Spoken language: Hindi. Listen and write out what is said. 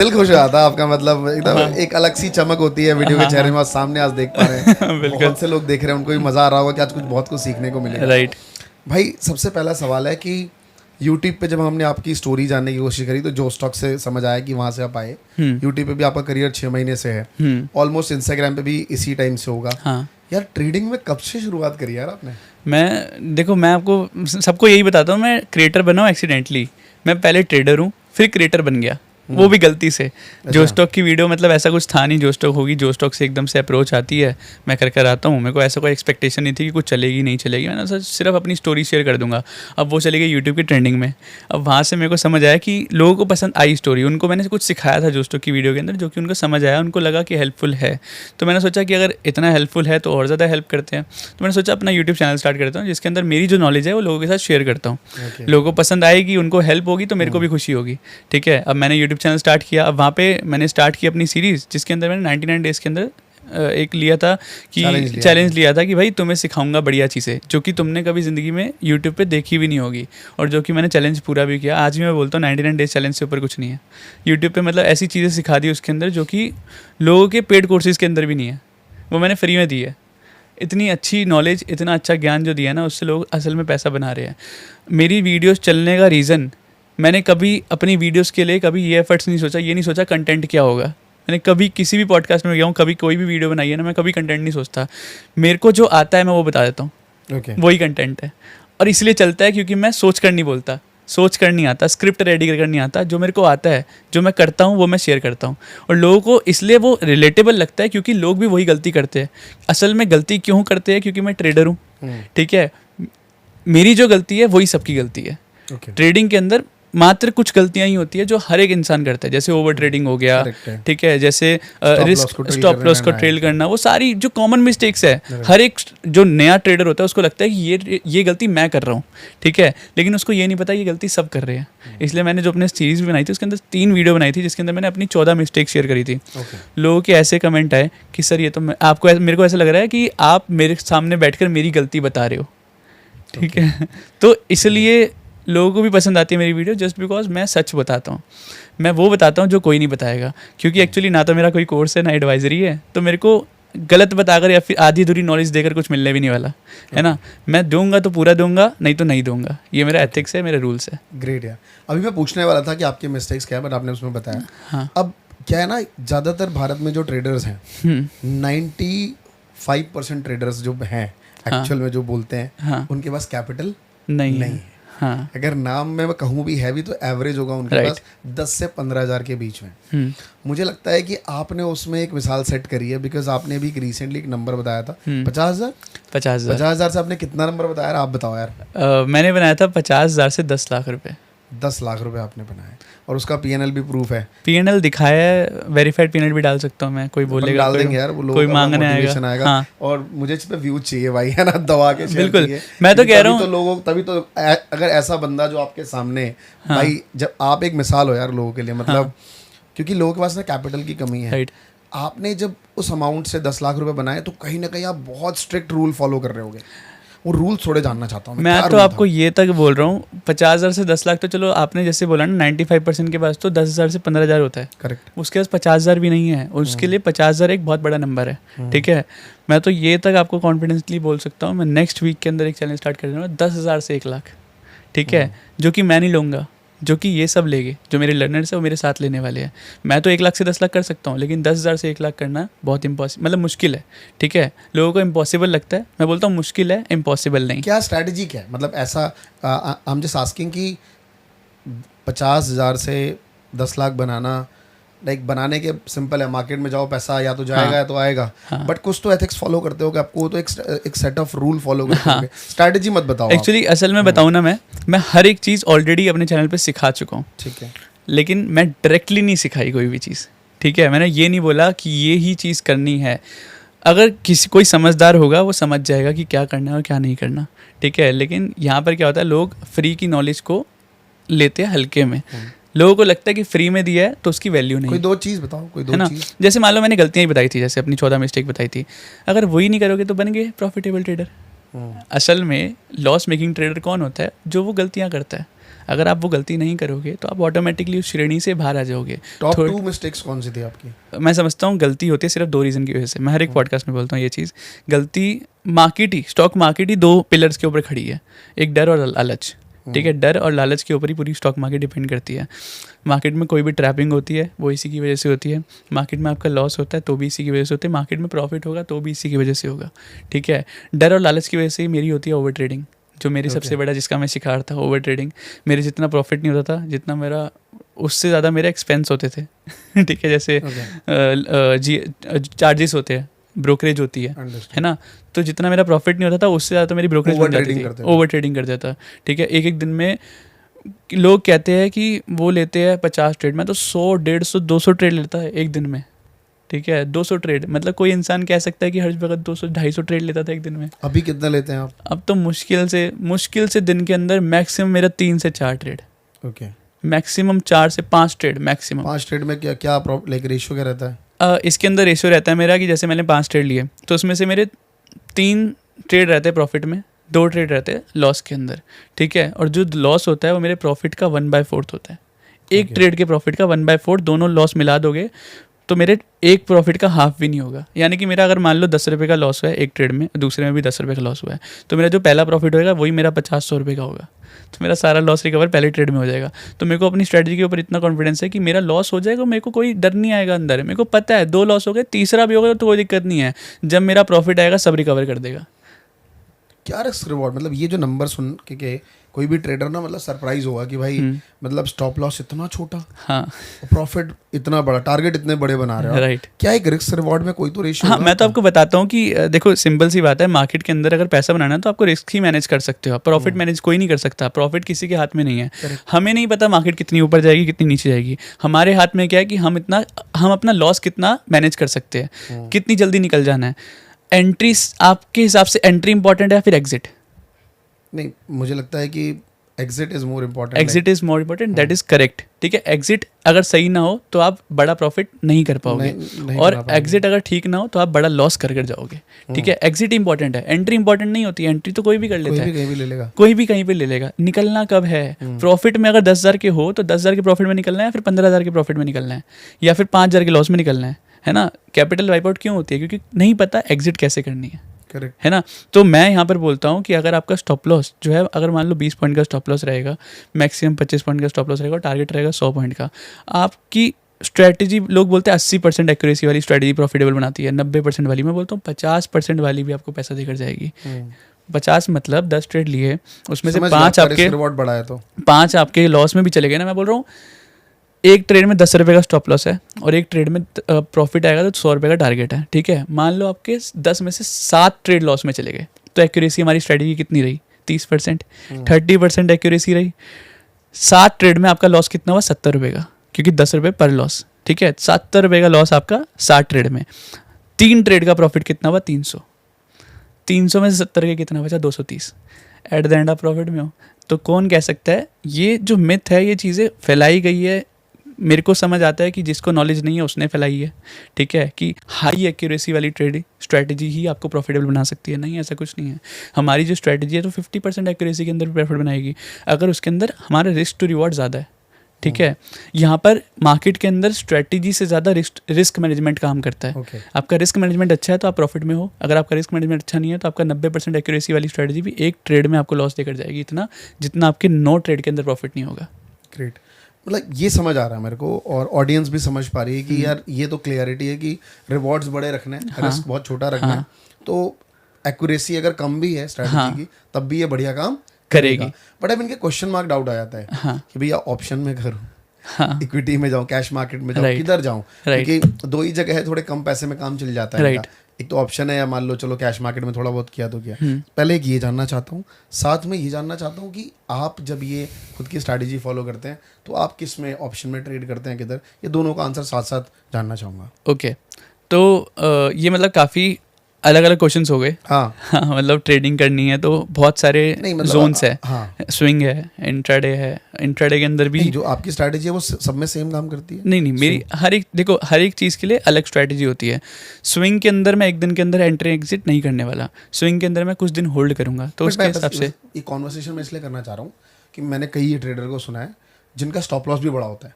दिल खुश हो जाता है आपका, मतलब एकदम एक अलग सी चमक होती है वीडियो के चेहरे में, और सामने आज देख पा रहे हैं बहुत से लोग देख रहे हैं, उनको भी मजा आ रहा होगा कि आज कुछ बहुत कुछ सीखने को मिलेगा। राइट। भाई सबसे पहला सवाल है कि यूट्यूब पे जब हमने आपकी स्टोरी जानने की कोशिश करी तो जो स्टॉक से समझ आया कि वहाँ से आप आए। यूट्यूब पे भी आपका करियर 6 महीने से है, ऑलमोस्ट इंस्टाग्राम पे भी इसी टाइम से होगा। हाँ यार ट्रेडिंग में कब से शुरुआत करी यार आपने? मैं आपको सबको यही बताता हूँ, मैं क्रिएटर बना हूँ एक्सीडेंटली। मैं पहले ट्रेडर हूँ, फिर क्रिएटर बन गया, वो भी गलती से। जो स्टॉक की वीडियो मतलब ऐसा कुछ था नहीं, जो स्टॉक होगी, जो स्टॉक से एकदम से अप्रोच आती है मैं कर आता हूँ। मेरे को ऐसा कोई एक्सपेक्टेशन नहीं थी कि कुछ चलेगी नहीं चलेगी, मैंने सिर्फ अपनी स्टोरी शेयर कर दूंगा। अब वो चली गई यूट्यूब की ट्रेंडिंग में। अब वहाँ से मेरे को समझ आया कि लोगों को पसंद आई स्टोरी, उनको मैंने कुछ सिखाया था जो स्टॉक की वीडियो के अंदर, जो कि उनको समझ आया, उनको लगा कि हेल्पफुल है। तो मैंने सोचा कि अगर इतना हेल्पफुल है तो और ज़्यादा हेल्प करते हैं। तो मैंने सोचा अपना यूट्यूब चैनल स्टार्ट करता हूँ, जिसके अंदर मेरी जो नॉलेज है वो लोगों के साथ शेयर करता हूँ। लोगों को पसंद आएगी, उनको हेल्प होगी, तो मेरे को भी खुशी होगी। ठीक है, अब मैंने यूट्यूब चैनल स्टार्ट किया। अब वहाँ पे मैंने स्टार्ट की अपनी सीरीज़, जिसके अंदर मैंने 99 डेज़ के अंदर एक लिया था कि चैलेंज लिया था कि भाई तुम्हें सिखाऊंगा बढ़िया चीज़ें जो कि तुमने कभी ज़िंदगी में यूट्यूब पे देखी भी नहीं होगी, और जो कि मैंने चैलेंज पूरा भी किया। आज भी मैं बोलता हूँ 99 डेज़ चैलेंज से ऊपर कुछ नहीं है यूट्यूब पे। मतलब ऐसी चीज़ें सिखा दी उसके अंदर जो कि लोगों के पेड कोर्सेज़ के अंदर भी नहीं है, वो मैंने फ्री में दी है। इतनी अच्छी नॉलेज, इतना अच्छा ज्ञान जो दिया ना, उससे लोग असल में पैसा बना रहे हैं। मेरी वीडियोज़ चलने का रीज़न, मैंने कभी अपनी वीडियोस के लिए कभी ये एफर्ट्स नहीं सोचा, ये नहीं सोचा कंटेंट क्या होगा। मैंने कभी किसी भी पॉडकास्ट में गया हूँ, कभी कोई भी वीडियो बनाई है ना, मैं कभी कंटेंट नहीं सोचता। मेरे को जो आता है मैं वो बता देता हूँ, वही कंटेंट है। और इसलिए चलता है क्योंकि मैं सोच कर नहीं बोलता, सोच कर नहीं आता, स्क्रिप्ट रेडी कर नहीं आता। जो मेरे को आता है, जो मैं करता हूँ, वो मैं शेयर करता हूँ। और लोगों को इसलिए वो रिलेटेबल लगता है क्योंकि लोग भी वही गलती करते हैं। असल में गलती क्यों करते हैं? क्योंकि मैं ट्रेडर हूँ। ठीक है, मेरी जो गलती है वही सबकी गलती है। ट्रेडिंग के अंदर मात्र कुछ गलतियां ही होती है जो हर एक इंसान करता है, जैसे ओवर ट्रेडिंग हो गया। ठीक है, जैसे रिस्क स्टॉप लॉस को ट्रेल करना, वो सारी जो कॉमन मिस्टेक्स है। हर एक जो नया ट्रेडर होता है उसको लगता है कि ये गलती मैं कर रहा हूँ। ठीक है, लेकिन उसको ये नहीं पता ये गलती सब कर रहे हैं। इसलिए मैंने जो अपने सीरीज बनाई थी उसके अंदर 3 वीडियो बनाई थी, जिसके अंदर मैंने अपनी 14 मिस्टेक शेयर करी थी। लोगों के ऐसे कमेंट आए कि सर ये तो आपको, मेरे को ऐसा लग रहा है कि आप मेरे सामने बैठकर मेरी गलती बता रहे हो। ठीक है, तो इसलिए लोगों को भी पसंद आती है मेरी वीडियो, जस्ट बिकॉज मैं सच बताता हूँ। मैं वो बताता हूँ जो कोई नहीं बताएगा, क्योंकि एक्चुअली ना तो मेरा कोई कोर्स है ना एडवाइजरी है, तो मेरे को गलत बताकर या फिर आधी अधूरी नॉलेज देकर कुछ मिलने भी नहीं वाला है ना। मैं दूंगा तो पूरा दूंगा, नहीं तो नहीं दूंगा। ये मेरा एथिक्स है, मेरे रूल्स है। ग्रेट यार। अभी मैं पूछने वाला था कि आपके मिस्टेक्स क्या है, बट आपने उसमें बताया। हाँ। अब क्या है ना, ज़्यादातर भारत में जो ट्रेडर्स हैं 95% ट्रेडर्स जो हैं एक्चुअल में जो बोलते हैं, उनके पास कैपिटल नहीं है। हाँ। अगर नाम में मैं कहूँ भी है भी तो एवरेज होगा उनके पास 10 से 15 हज़ार के बीच में। मुझे लगता है कि आपने उसमें एक मिसाल सेट करी है, बिकॉज आपने भी रिसेंटली एक नंबर बताया था 50,000 से आपने कितना नंबर बताया? आप बताओ यार। मैंने बनाया था 50,000 से 10 लाख रुपए। 10 लाख रुपए आपने बनाए, और उसका पीएनएल भी प्रूफ है। पीएनएल दिखाया है, वेरीफाइड पीएनएल भी डाल सकता हूँ मैं। कोई बोलेगा डाल देंगे यार, वो लोग कोई मांगने आएगा। हाँ। और मुझे इस पे व्यूज चाहिए भाई, है ना, दबा के बिल्कुल। मैं तो कह रहा हूँ तो लोगों, तभी तो अगर ऐसा बंदा जो आपके सामने भाई, जब आप एक मिसाल हो यार लोगों के लिए, मतलब क्योंकि लोगों के पास ना कैपिटल की कमी है। आपने जब उस अमाउंट से 10 लाख रुपए बनाए तो कहीं ना कहीं आप बहुत स्ट्रिक्ट रूल फॉलो कर रहे होगे। वो रूल थोड़े जानना चाहता हूँ मैं तो आपको ये तक बोल रहा हूँ, 50,000 से 10 लाख तो चलो आपने जैसे बोला ना, 95% के पास तो 10,000 से 15,000 होता है। करेक्ट। उसके पास 50,000 भी नहीं है, उसके लिए 50,000 एक बहुत बड़ा नंबर है। ठीक है, मैं तो ये तक आपको कॉन्फिडेंसली बोल सकता हूँ, मैं नेक्स्ट वीक के अंदर एक चैलेंज स्टार्ट कर रहा हूँ 10,000 से 1 लाख। ठीक है, जो कि मैं नहीं लूँगा, जो कि ये सब लेंगे, जो मेरे लर्नर्स है वो मेरे साथ लेने वाले हैं। मैं तो 1 लाख से 10 लाख कर सकता हूँ, लेकिन 10,000 से 1 लाख करना बहुत मतलब मुश्किल है। ठीक है, लोगों को इम्पॉसिबल लगता है, मैं बोलता हूँ मुश्किल है, इम्पॉसिबल नहीं। क्या स्ट्रैटेजी क्या है? मतलब ऐसा हम जस्ट आस्किंग कि 50,000 से 10 लाख बनाना, लाइक बनाने के सिंपल है, मार्केट में जाओ, पैसा या तो जाएगा या तो आएगा। बट कुछ तो एथिक्स फॉलो करते हो कि आपको तो एक सेट ऑफ रूल फॉलो करते हो। स्ट्रैटेजी मत बताओ। एक्चुअली असल में बताऊँ ना, मैं हर एक चीज़ ऑलरेडी अपने चैनल पे सिखा चुका हूँ। ठीक है, लेकिन मैं डायरेक्टली नहीं सिखाई कोई भी चीज़। ठीक है, मैंने ये नहीं बोला कि ये ही चीज़ करनी है। अगर कोई समझदार होगा वो समझ जाएगा कि क्या करना है और क्या नहीं करना। ठीक है, लेकिन यहाँ पर क्या होता है, लोग फ्री की नॉलेज को लेते हैं हल्के में। लोगों को लगता है कि फ्री में दिया है तो उसकी वैल्यू नहीं। कोई दो चीज़ बताओ, कोई दो चीज़। जैसे मान लो मैंने गलतियाँ ही बताई थी, जैसे अपनी 14 मिस्टेक बताई थी, अगर वही नहीं करोगे तो बन गए प्रॉफिटेबल ट्रेडर। असल में लॉस मेकिंग ट्रेडर कौन होता है? जो वो गलतियाँ करता है। अगर आप वो गलती नहीं करोगे तो आप ऑटोमेटिकली उस श्रेणी से बाहर आ जाओगे। टॉप 2 मिस्टेक्स कौन सी थी आपकी? मैं समझता हूँ गलती होती है सिर्फ 2 रीज़न की वजह से। मैं हर एक पॉडकास्ट में बोलता हूँ ये चीज़। गलती मार्केट ही, स्टॉक मार्केट ही 2 पिलर्स के ऊपर खड़ी है, एक डर और लालच। ठीक है, डर और लालच के ऊपर ही पूरी स्टॉक मार्केट डिपेंड करती है। मार्केट में कोई भी ट्रैपिंग होती है वो इसी की वजह से होती है। मार्केट में आपका लॉस होता है तो भी इसी की वजह से होता है। मार्केट में प्रॉफिट होगा तो भी इसी की वजह से होगा। ठीक है, डर और लालच की वजह से ही मेरी होती है ओवर ट्रेडिंग, जो मेरी सबसे बड़ा जिसका मैं शिकार था, ओवर ट्रेडिंग। मेरे जितना प्रॉफिट नहीं होता था, जितना मेरा उससे ज़्यादा मेरे एक्सपेंस होते थे। ठीक है, जैसे चार्जेस होते हैं, ब्रोकरेज होती है ना, तो जितना मेरा प्रॉफिट नहीं होता था उससे ज़्यादा मेरी ब्रोकरेज बन जाती थी, ओवर ट्रेडिंग कर देता। ठीक है, एक दिन में लोग कहते हैं कि वो लेते हैं 50 ट्रेड, मैं तो 100, 150, 200 ट्रेड लेता है एक दिन में। ठीक है, 200 ट्रेड, मतलब कोई इंसान कह सकता है कि हर वक्त 200, 250 ट्रेड लेता था एक दिन में। अभी कितना लेते हैं आप? अब तो मुश्किल से दिन के अंदर मैक्सिमम मेरा 3 से 4 ट्रेड। ओके, मैक्सिमम 4 से 5 ट्रेड मैक्सिमम। 5 ट्रेड में क्या लाइक रेशियो क्या रहता है? इसके अंदर रेशियो रहता है मेरा कि जैसे मैंने 5 ट्रेड लिए तो उसमें से मेरे 3 ट्रेड रहते हैं प्रॉफिट में, 2 ट्रेड रहते हैं लॉस के अंदर। ठीक है, और जो लॉस होता है वो मेरे प्रॉफिट का 1/4 होता है। एक ट्रेड के प्रॉफिट का 1/4, दोनों लॉस मिला दोगे तो मेरे एक प्रॉफिट का हाफ भी नहीं होगा। यानी कि मेरा अगर मान लो 10 रुपये का लॉस हुआ है एक ट्रेड में, दूसरे में भी 10 रुपये का लॉस हुआ है, तो मेरा जो पहला प्रॉफिट होगा वही मेरा 50-100 रुपये का होगा। तो मेरा सारा लॉस रिकवर पहले ट्रेड में हो जाएगा। तो मेरे को अपनी स्ट्रेटजी के ऊपर इतना कॉन्फिडेंस है कि मेरा लॉस हो जाएगा, मेरे को कोई डर नहीं आएगा अंदर। मेरे को पता है 2 लॉस हो गए, तीसरा भी होगा तो कोई दिक्कत नहीं है, जब मेरा प्रॉफिट आएगा सब रिकवर कर देगा। क्या रिस्क रिवॉर्ड, मतलब ये जो नंबर सुन के कोई भी ट्रेडर ना मतलब सरप्राइज होगा कि भाई मतलब स्टॉप लॉस इतना छोटा, हाँ, प्रॉफिट इतना बड़ा, टारगेट इतने बड़े बना रहे हो, राइट। क्या एक रिस्क रिवॉर्ड में कोई तो रेशियो? हाँ, मैं तो आपको बताता हूँ कि देखो सिंपल सी बात है, मार्केट के अंदर अगर पैसा बनाना है तो आपको रिस्क ही मैनेज कर सकते हो, प्रॉफिट मैनेज कोई नहीं कर सकता। प्रॉफिट किसी के हाथ में नहीं है। हमें नहीं पता मार्केट कितनी ऊपर जाएगी कितनी नीचे जाएगी। हमारे हाथ में क्या है कि हम अपना लॉस कितना मैनेज कर सकते हैं, कितनी जल्दी निकल जाना है। एंट्री आपके हिसाब से एंट्री इंपॉर्टेंट है या फिर एग्जिट? नहीं, मुझे लगता है कि exit is more important. Exit is more important, that is correct. ठीक है, एग्जिट अगर सही ना हो तो आप बड़ा प्रॉफिट नहीं कर पाओगे, और एग्जिट अगर ठीक ना हो तो आप बड़ा लॉस कर जाओगे। ठीक है, एग्जिट इंपॉर्टेंट है, एंट्री इंपॉर्टेंट नहीं होती। एंट्री तो कोई भी कर लेता है, कहीं भी ले लेगा, कोई भी कहीं पे ले लेगा। निकलना कब है? प्रॉफिट में अगर 10,000 के हो तो 10,000 के प्रॉफिट में निकलना है, फिर 15,000 के प्रॉफिट में निकलना है, या फिर 5,000 के लॉस में निकलना है ना। कैपिटल वाइप आउट क्यों होती है? क्योंकि नहीं पता एग्जिट कैसे करनी है। करेक्ट है ना। तो मैं यहाँ पर बोलता हूँ कि अगर आपका स्टॉप लॉस जो है, अगर मान लो 20 पॉइंट का स्टॉप लॉस रहेगा, मैक्सिमम 25 पॉइंट का स्टॉप लॉस रहेगा, टारगेट रहेगा 100 पॉइंट का, आपकी स्ट्रैटेजी, लोग बोलते हैं 80% एक्यूरेसी वाली स्ट्रैटेजी प्रॉफिटेबल बनाती है, 90% वाली, मैं बोलता हूँ 50% वाली भी आपको पैसा देकर जाएगी। 50 मतलब 10 ट्रेड लिए, उसमें से 5 आपके रिवॉर्ड बढ़ा है तो 5 आपके लॉस में भी चले गए ना। मैं बोल रहा हूँ एक ट्रेड में 10 रुपये का स्टॉप लॉस है और एक ट्रेड में प्रॉफिट आएगा तो 100 रुपये का टारगेट है। ठीक है, मान लो आपके 10 में से 7 ट्रेड लॉस में चले गए, तो एक्यूरेसी हमारी स्ट्रेटजी कितनी रही? 30%। 30% एक्यूरेसी रही। 7 ट्रेड में आपका लॉस कितना हुआ? 70 रुपये का, क्योंकि 10 रुपये पर लॉस। ठीक है, 70 रुपये का लॉस आपका 7 ट्रेड में। 3 ट्रेड का प्रॉफिट कितना हुआ? 300। 300 में से 70 के कितना बचा? 230। एट द एंड आप प्रॉफिट में हो। तो कौन कह सकता है? ये जो मिथ है, ये चीज़ें फैलाई गई है, मेरे को समझ आता है कि जिसको नॉलेज नहीं है उसने फैलाई है। ठीक है, कि हाई एक्यूरेसी वाली ट्रेडिंग स्ट्रैटेजी ही आपको प्रॉफिटेबल बना सकती है। नहीं, ऐसा कुछ नहीं है। हमारी जो स्ट्रैटेजी है तो 50% एक्यूरेसी के अंदर भी प्रॉफिट बनाएगी, अगर उसके अंदर हमारा रिस्क टू रिवॉर्ड ज़्यादा है। ठीक है, यहाँ पर मार्केट के अंदर स्ट्रैटेजी से ज़्यादा रिस्क मैनेजमेंट काम करता है। आपका रिस्क मैनेजमेंट अच्छा है तो आप प्रॉफिट में हो, अगर आपका रिस्क मैनेजमेंट अच्छा नहीं है तो आपका 90% एक्यूरेसी वाली स्ट्रैटेजी भी एक ट्रेड में आपको लॉस देकर जाएगी, इतना जितना आपके 9 ट्रेड के अंदर प्रॉफिट नहीं होगा। ग्रेट, मतलब ये समझ आ रहा है मेरे को, और ऑडियंस भी समझ पा रही है कि यार ये तो क्लियरिटी है कि रिवॉर्ड्स बड़े रखने हैं, रिस्क बहुत छोटा रखना है, तो एक्यूरेसी अगर कम भी है स्ट्रैटेजी की तब भी ये बढ़िया काम करेगी। बट अब इनके क्वेश्चन मार्क डाउट आ जाता है कि भैया ऑप्शन में करूँ, इक्विटी में जाऊँ, कैश मार्केट में जाऊँ, किधर जाऊँ? क्योंकि 2 ही जगह है, थोड़े कम पैसे में काम चल जाता है। एक तो ऑप्शन है, या मान लो चलो कैश मार्केट में थोड़ा बहुत किया तो किया। पहले एक ये जानना चाहता हूँ, साथ में ये जानना चाहता हूँ कि आप जब ये खुद की स्ट्रैटेजी फॉलो करते हैं तो आप किस में, ऑप्शन में ट्रेड करते हैं, किधर? ये दोनों का आंसर साथ साथ जानना चाहूँगा। ओके, तो ये मतलब काफ़ी अलग अलग क्वेश्चंस हो गए। हाँ, मतलब ट्रेडिंग करनी है तो बहुत सारे जोन्स है। स्विंग है, इंट्राडे है, इंट्राडे के अंदर भी जो आपकी स्ट्रैटेजी है वो सब में सेम काम करती है? नहीं, मेरी हर एक चीज़ के लिए अलग स्ट्रैटेजी होती है। स्विंग के अंदर मैं एक दिन के अंदर एंट्री एग्जिट नहीं करने वाला, स्विंग के अंदर मैं कुछ दिन होल्ड करूंगा, तो उसके हिसाब से ये कॉन्वर्सेशन में इसलिए करना चाह रहा हूँ कि मैंने कई ट्रेडर को सुना है जिनका स्टॉप लॉस भी बड़ा होता है,